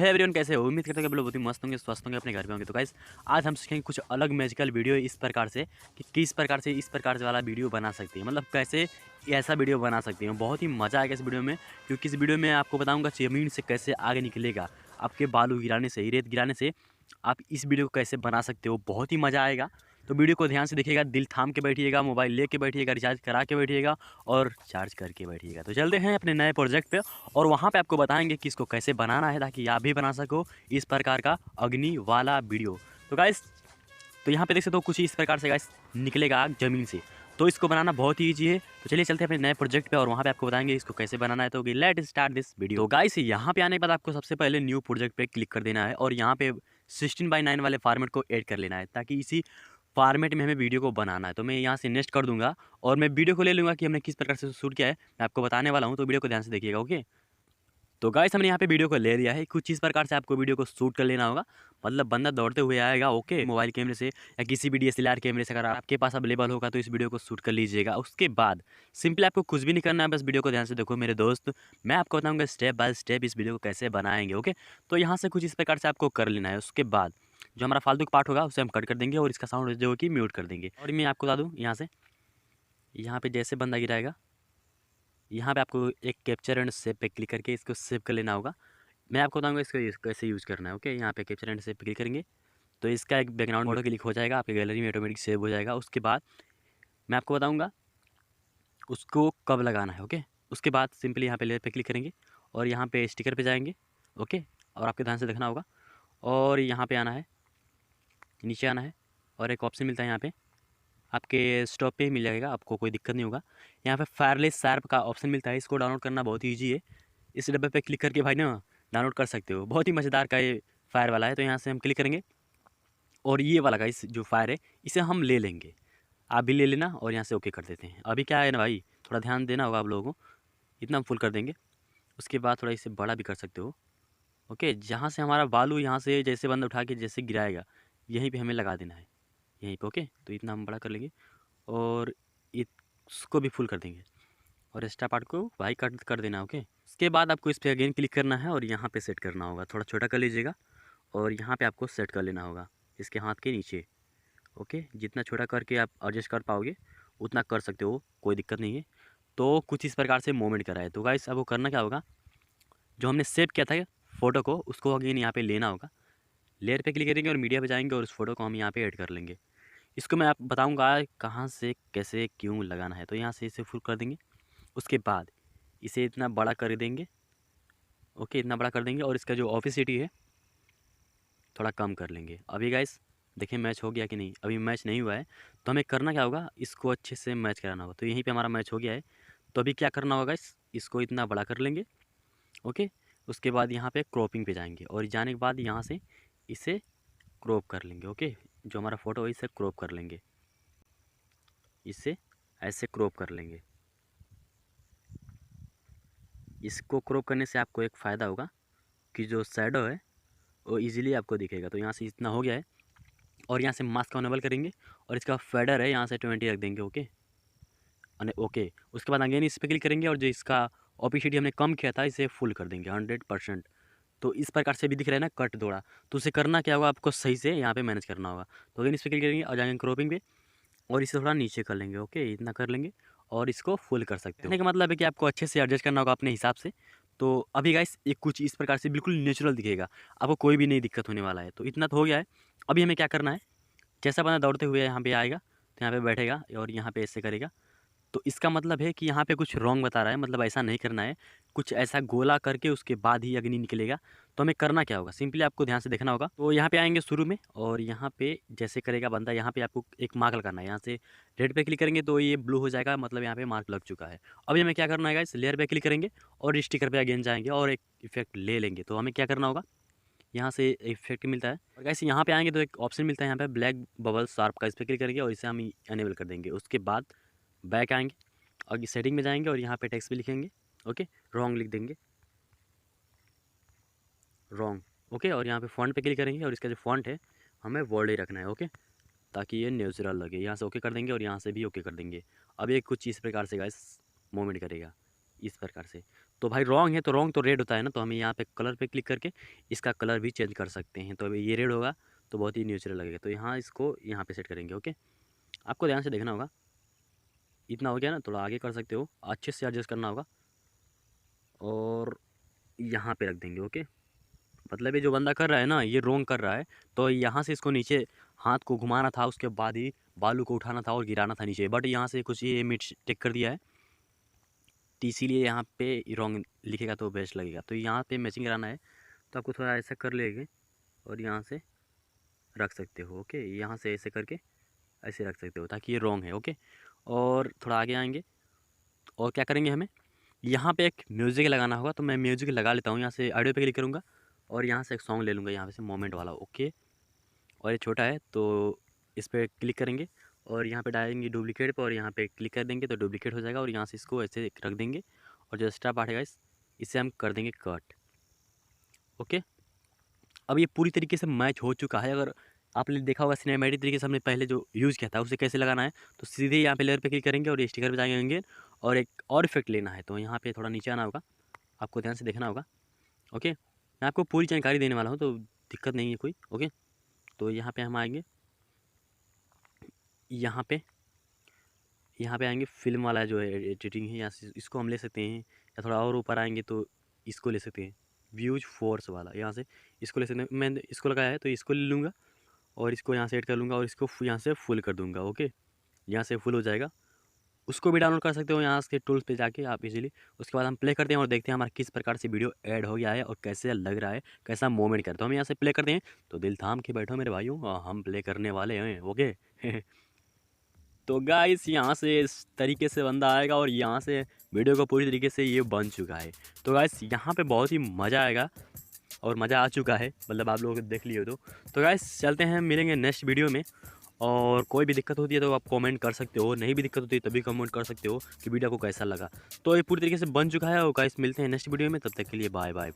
है एवरीवन, कैसे हो? उम्मीद करते हैं कि आप लोग बहुत ही मस्त होंगे, स्वस्थ होंगे, अपने घर पे होंगे। तो गाइस आज हम सीखेंगे कुछ अलग मैजिकल वीडियो इस प्रकार से कि किस प्रकार से इस प्रकार से वाला वीडियो बना सकते हैं, मतलब कैसे ऐसा वीडियो बना सकते हैं। बहुत ही मज़ा आएगा इस वीडियो में, क्योंकि इस वीडियो में आपको बताऊंगा ज़मीन से कैसे आगे निकलेगा, आपके बालू गिराने से, रेत गिराने से आप इस वीडियो को कैसे बना सकते हो। बहुत ही मज़ा आएगा। तो वीडियो को ध्यान से देखिएगा, दिल थाम के बैठिएगा, मोबाइल लेके बैठिएगा, रिचार्ज करा के बैठिएगा और चार्ज करके बैठिएगा। तो चलते हैं अपने नए प्रोजेक्ट पे और वहाँ पे आपको बताएंगे कि इसको कैसे बनाना है, ताकि आप भी बना सको इस प्रकार का अग्नि वाला वीडियो। तो गाइस, तो यहाँ पे देख सकते हो कुछ इस प्रकार से गाइस निकलेगा आग ज़मीन से। तो इसको बनाना बहुत ही ईजी है। तो चलिए चलते हैं अपने नए प्रोजेक्ट पे और वहाँ पे आपको बताएंगे इसको कैसे बनाना है। तो लेट स्टार्ट दिस वीडियो। तो गाइस, यहाँ पे आने के बाद आपको सबसे पहले न्यू प्रोजेक्ट पे क्लिक कर देना है और यहाँ पे 16:9 वाले फॉर्मेट को ऐड कर लेना है, ताकि इसी फॉर्मेट में हमें वीडियो को बनाना है। तो मैं यहाँ से नेक्स्ट कर दूंगा और मैं वीडियो को ले लूँगा कि हमने किस प्रकार से शूट किया है, मैं आपको बताने वाला हूँ। तो वीडियो को ध्यान से देखिएगा, ओके। तो गाइस, हमने यहाँ पे वीडियो को ले लिया है। कुछ इस प्रकार से आपको वीडियो को शूट कर लेना होगा, मतलब बंदा दौड़ते हुए आएगा, ओके, मोबाइल कैमरे से या किसी भी DSLR कैमरे से अगर आपके पास अवेलेबल होगा तो इस वीडियो को शूट कर लीजिएगा। उसके बाद सिंपली आपको कुछ भी नहीं करना है, बस वीडियो को ध्यान से देखो मेरे दोस्त। मैं आपको बताऊँगा स्टेप बाय स्टेप इस वीडियो को कैसे बनाएंगे, ओके। तो यहाँ से कुछ इस प्रकार से आपको कर लेना है। उसके बाद जो हमारा फालतू का पार्ट होगा उसे हम कट कर देंगे और इसका साउंड जो कि म्यूट कर देंगे। और मैं आपको बता दूँ, यहाँ से यहाँ पे जैसे बंदा गिराएगा, यहाँ पे आपको एक कैप्चर एंड सेव पे क्लिक करके इसको सेव कर लेना होगा। मैं आपको बताऊंगा इसको कैसे यूज़ करना है, ओके। यहाँ पे कैप्चर एंड सेव पे क्लिक करेंगे तो इसका एक बैकग्राउंड फोटो क्लिक हो जाएगा, आपकी गैलरी में ऑटोमेटिक सेव हो जाएगा। उसके बाद मैं आपको बताऊंगा उसको कब लगाना है, ओके। उसके बाद सिंपली यहाँ पे लेयर पे क्लिक करेंगे और यहाँ पे स्टिकर पे जाएंगे, ओके। और आपके ध्यान से देखना होगा और यहाँ पे आना है, नीचे आना है और एक ऑप्शन मिलता है यहाँ पे, आपके स्टॉप पे ही मिल जाएगा, आपको कोई दिक्कत नहीं होगा। यहाँ पे फायरलेस शार्प का ऑप्शन मिलता है, इसको डाउनलोड करना बहुत ईजी है। इस डब्बे पे क्लिक करके भाई ना डाउनलोड कर सकते हो। बहुत ही मज़ेदार का ये फायर वाला है। तो यहाँ से हम क्लिक करेंगे और ये वाला का इस जो फायर है इसे हम ले लेंगे। आप भी ले लेना और यहाँ से ओके कर देते हैं। अभी क्या है ना भाई, थोड़ा ध्यान देना होगा आप लोगों को। इतना हम फुल कर देंगे। उसके बाद थोड़ा इसे बड़ा भी कर सकते हो, ओके। जहाँ से हमारा बालू यहाँ से जैसे बंदा उठा के जैसे गिराएगा, यहीं पे हमें लगा देना है, यहीं पे, ओके। तो इतना हम बड़ा कर लेंगे और इसको भी फुल कर देंगे और एक्स्ट्रा पार्ट को भाई कट कर देना, ओके। उसके बाद आपको इस पर अगेन क्लिक करना है और यहाँ पे सेट करना होगा। थोड़ा छोटा कर लीजिएगा और यहाँ पे आपको सेट कर लेना होगा इसके हाथ के नीचे, ओके। जितना छोटा करके आप एडजस्ट कर पाओगे उतना कर सकते हो, कोई दिक्कत नहीं है। तो कुछ इस प्रकार से मूवमेंट करा है। तो गाइस, अब वो करना क्या होगा, जो हमने सेव किया था फ़ोटो को उसको अगेन यहाँ पे लेना होगा। लेयर पे क्लिक करेंगे और मीडिया पे जाएंगे और उस फोटो को हम यहाँ पे ऐड कर लेंगे। इसको मैं आप बताऊँगा कहाँ से कैसे क्यों लगाना है। तो यहाँ से इसे फुल कर देंगे। उसके बाद इसे इतना बड़ा कर देंगे, ओके, इतना बड़ा कर देंगे और इसका जो ऑफिसिटी है थोड़ा कम कर लेंगे। अभी गाइस देखिए मैच हो गया कि नहीं, अभी मैच नहीं हुआ है। तो हमें करना क्या होगा, इसको अच्छे से मैच कराना होगा। तो यहीं पे हमारा मैच हो गया है। तो अभी क्या करना होगा गाइस, इसको इतना बड़ा कर लेंगे, ओके। उसके बाद यहाँ पे क्रॉपिंग पे जाएंगे और जाने के बाद यहाँ से इसे क्रॉप कर लेंगे, ओके। जो हमारा फ़ोटो है इसे क्रॉप कर लेंगे, इसे ऐसे क्रॉप कर लेंगे। इसको क्रॉप करने से आपको एक फ़ायदा होगा कि जो शैडो है वो इजीली आपको दिखेगा। तो यहाँ से इतना हो गया है और यहाँ से मास्क ऑनेबल करेंगे और इसका फेडर है यहाँ से 20 रख देंगे, ओके। ओके, उसके बाद अगेन इस पर क्लिक करेंगे और जो इसका ओपिसिटी हमने कम किया था इसे फुल कर देंगे 100%। तो इस प्रकार से भी दिख रहा है ना कट दौड़ा। तो उसे करना क्या होगा, आपको सही से यहाँ पे मैनेज करना होगा। तो अगेन इस पर क्लिक करेंगे और जाएंगे क्रॉपिंग पे और इसे थोड़ा नीचे कर लेंगे, ओके। इतना कर लेंगे और इसको फुल कर सकते हो। कहने का मतलब है कि आपको अच्छे से एडजस्ट करना होगा अपने हिसाब से। तो अभी गाइस एक कुछ इस प्रकार से बिल्कुल नेचुरल दिखेगा, आपको कोई भी नहीं दिक्कत होने वाला है। तो इतना तो हो गया है। अभी हमें क्या करना है, जैसा बंदा दौड़ते हुए यहाँ पे आएगा तो यहाँ पे बैठेगा और यहाँ पे ऐसे करेगा। तो इसका मतलब है कि यहाँ पे कुछ रॉन्ग बता रहा है, मतलब ऐसा नहीं करना है। कुछ ऐसा गोला करके उसके बाद ही अग्नि निकलेगा। तो हमें करना क्या होगा, सिंपली आपको ध्यान से देखना होगा। तो यहाँ पे आएंगे शुरू में और यहाँ पे जैसे करेगा बंदा, यहाँ पे आपको एक मार्क लगाना है। यहाँ से रेड पे क्लिक करेंगे तो ये ब्लू हो जाएगा, मतलब यहाँ पे मार्क लग चुका है। अभी हमें क्या करना है, इस लेयर पे क्लिक करेंगे और स्टिकर पे अगेन जाएंगे और एक इफेक्ट ले लेंगे। तो हमें क्या करना होगा, यहाँ से इफेक्ट मिलता है और गाइस यहाँ पे आएंगे तो एक ऑप्शन मिलता है यहाँ पे ब्लैक बबल शार्प का, इस पर क्लिक करेंगे और इसे हम अनेबल कर देंगे। उसके बाद बैक आएंगे और सेटिंग में जाएंगे और यहाँ पे टेक्स्ट भी लिखेंगे, ओके। रॉन्ग लिख देंगे, रॉन्ग, ओके। और यहाँ पे फॉन्ट पे क्लिक करेंगे और इसका जो फॉन्ट है हमें वर्ड ही रखना है, ओके, ताकि ये नेचुरल लगे। यहाँ से ओके कर देंगे और यहाँ से भी ओके कर देंगे। अब ये कुछ इस प्रकार से गाइस मूवमेंट करेगा, इस प्रकार से। तो भाई रॉन्ग है तो रॉन्ग तो रेड होता है ना, तो हमें यहाँ पे कलर पे क्लिक करके इसका कलर भी चेंज कर सकते हैं। तो अभी ये रेड होगा तो बहुत ही नेचुरल लगेगा। तो यहाँ इसको यहाँ पे सेट करेंगे। ओके, आपको ध्यान से देखना होगा। इतना हो गया ना, थोड़ा आगे कर सकते हो, अच्छे से एडजस्ट करना होगा और यहाँ पे रख देंगे। ओके, मतलब ये जो बंदा कर रहा है ना, ये रॉन्ग कर रहा है। तो यहाँ से इसको नीचे हाथ को घुमाना था, उसके बाद ही बालू को उठाना था और गिराना था नीचे, बट यहाँ से कुछ ये मिस्टेक कर दिया है, तो इसीलिए यहाँ पे रॉन्ग लिखेगा तो बेस्ट लगेगा। तो यहाँ पे मैचिंग कराना है तो आपको थोड़ा ऐसा कर लेंगे और यहाँ से रख सकते हो। ओके, यहाँ से ऐसे करके ऐसे रख सकते हो ताकि ये रॉन्ग है। ओके, और थोड़ा आगे आएंगे और क्या करेंगे, हमें यहाँ पे एक म्यूज़िक लगाना होगा। तो मैं म्यूज़िक लगा लेता हूँ, यहाँ से ऑडियो पे क्लिक करूँगा और यहाँ से एक सॉन्ग ले लूँगा, यहाँ पे से मोमेंट वाला। ओके, और ये छोटा है तो इस पर क्लिक करेंगे और यहाँ पे डालेंगे डुप्लीकेट पे और यहाँ पे क्लिक कर देंगे तो डुप्लीकेट हो जाएगा और यहाँ से इसको ऐसे रख देंगे और जो एक्स्ट्रा पार्ट है गाइस इसे हम कर देंगे कट। ओके, अब ये पूरी तरीके से मैच हो चुका है। अगर आपने देखा होगा सिनेमैटिक तरीके से हमने पहले जो यूज़ किया था उसे कैसे लगाना है, तो सीधे यहाँ पे लेयर पे क्लिक करेंगे और ये स्टिकर पे जाएंगे और एक और इफेक्ट लेना है। तो यहाँ पे थोड़ा नीचे आना होगा, आपको ध्यान से देखना होगा। ओके, मैं आपको पूरी जानकारी देने वाला हूँ तो दिक्कत नहीं है कोई। ओके, तो यहाँ पे हम आएंगे, यहाँ पे आएंगे, फिल्म वाला जो है एडिटिंग है, यहाँ से इसको हम ले सकते हैं, या थोड़ा और ऊपर आएंगे तो इसको ले सकते हैं, व्यूज फोर्स वाला, यहाँ से इसको ले सकते हैं। मैं इसको लगाया है तो इसको ले लूँगा और इसको यहाँ से ऐड कर लूँगा और इसको यहाँ से फुल कर दूँगा। ओके, यहाँ से फुल हो जाएगा। उसको भी डाउनलोड कर सकते हो यहाँ से टूल्स पे जाके आप इजीली। उसके बाद हम प्ले करते हैं और देखते हैं हमारा किस प्रकार से वीडियो ऐड हो गया है और कैसे लग रहा है, कैसा मोमेंट करते हैं। हम यहाँ से प्ले करते हैं तो दिल थाम के बैठो मेरे भाइयों, हम प्ले करने वाले हैं। ओके तो गाइस यहाँ से इस तरीके से बंदा आएगा और यहाँ से वीडियो को पूरी तरीके से ये बन चुका है। तो गाइस यहाँ पे बहुत ही मज़ा आएगा और मज़ा आ चुका है, मतलब आप लोग देख लिए तो गाइस चलते हैं, मिलेंगे नेक्स्ट वीडियो में। और कोई भी दिक्कत होती है तो आप कमेंट कर सकते हो, नहीं भी दिक्कत होती है तभी कमेंट कर सकते हो कि वीडियो को कैसा लगा। तो ये पूरी तरीके से बन चुका है और गाइस मिलते हैं नेक्स्ट वीडियो में, तब तक के लिए बाय बाय।